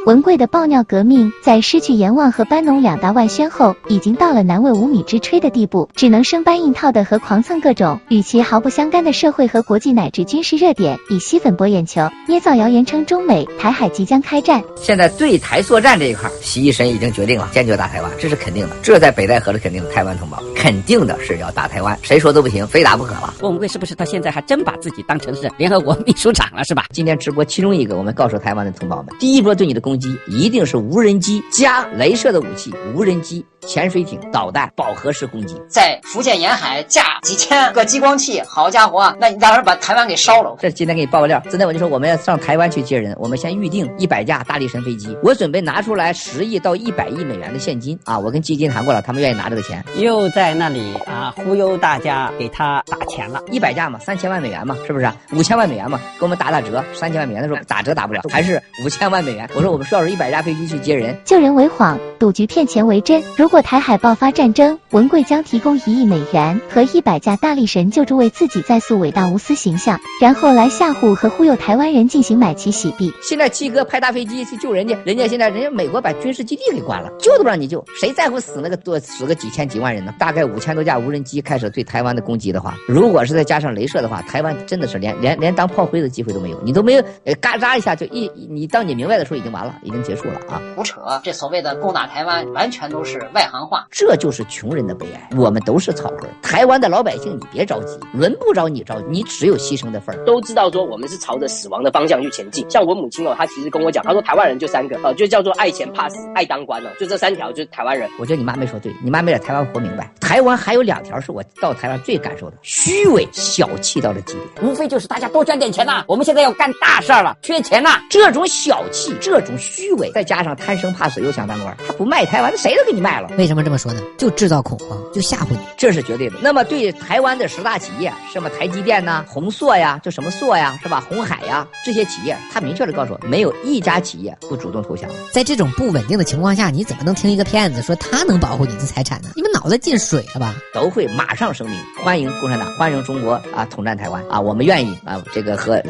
文贵的爆尿革命在失去阎王和班农两大外宣后，已经到了难为无米之炊的地步，只能生搬硬套的和狂蹭各种与其毫不相干的社会和国际乃至军事热点，以吸粉博眼球，捏造谣言称中美台海即将开战。现在对台作战这一块，习一神已经决定了，坚决打台湾，这是肯定的。这在北戴河的肯定的台湾同胞，肯定的是要打台湾，谁说都不行，非打不可了。文贵是不是到现在还真把自己当成是联合国秘书长了，是吧？今天直播其中一个，我们告诉台湾的同胞们，第一波对你的攻击一定是无人机加雷射的武器，无人机、潜水艇、导弹、饱和式攻击，在福建沿海架几千个激光器，好家伙啊，那你当时把台湾给烧了。这今天给你爆个料，昨天我就说我们要上台湾去接人，我们先预定100架大力神飞机，我准备拿出来10亿到100亿美元的现金啊！我跟基金谈过了，他们愿意拿这个钱，又在那里忽悠大家给他打钱了。100架嘛，3000万美元嘛，是不是？5000万美元嘛，给我们打折，3000万美元的时候打折打不了，还是5000万美元。我说我们需要100架飞机去接人，救人为谎，赌局骗钱为真。如果台海爆发战争，文贵将提供1亿美元和100架大力神救助，为自己再塑伟大无私形象，然后来吓唬和忽悠台湾人进行买旗洗币。现在七哥派大飞机去救人家，现在美国把军事基地给关了，救都不让你救，谁在乎死个几千几万人呢？大概5000多架无人机开始对台湾的攻击的话，如果是再加上雷射的话，台湾真的是连当炮灰的机会都没有，你都没有嘎扎一下就你当你明白的时候已经完了，已经结束了啊！胡扯，这所谓的攻打台湾完全都是外行话，这就是穷人的悲哀。我们都是草根，台湾的老百姓你别着急，轮不着你着急，你只有牺牲的份儿。都知道说我们是朝着死亡的方向去前进。像我母亲她其实跟我讲，她说台湾人就3个就叫做爱钱怕死爱当官就这3条就是台湾人。我觉得你妈没说对，你妈没在台湾活明白。台湾还有2条是我到台湾最感受的：虚伪、小气到了极点。无非就是大家多捐点钱我们现在要干大事了，缺钱这种小气，这种虚伪，再加上贪生怕死又想当官，他不卖台湾，谁都给你卖了。为什么这么说呢？就制造恐慌，就吓唬你，这是绝对的。那么对台湾的10大企业，什么台积电宏塑呀，就什么塑呀，是吧？鸿海呀，这些企业，他明确的告诉我，没有一家企业不主动投降。在这种不稳定的情况下，你怎么能听一个骗子说他能保护你的财产呢？你们脑子进水了吧？都会马上声明，欢迎共产党，欢迎中国统战台湾我们愿意这个和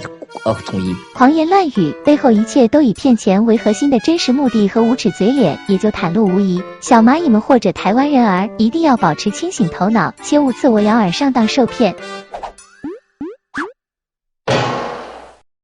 统一。狂言乱语背后一切都以骗钱为核心的真实目的和无耻嘴脸也就袒露无遗。小蚂蚁们或者台湾人儿一定要保持清醒头脑，切勿自我咬饵上当受骗。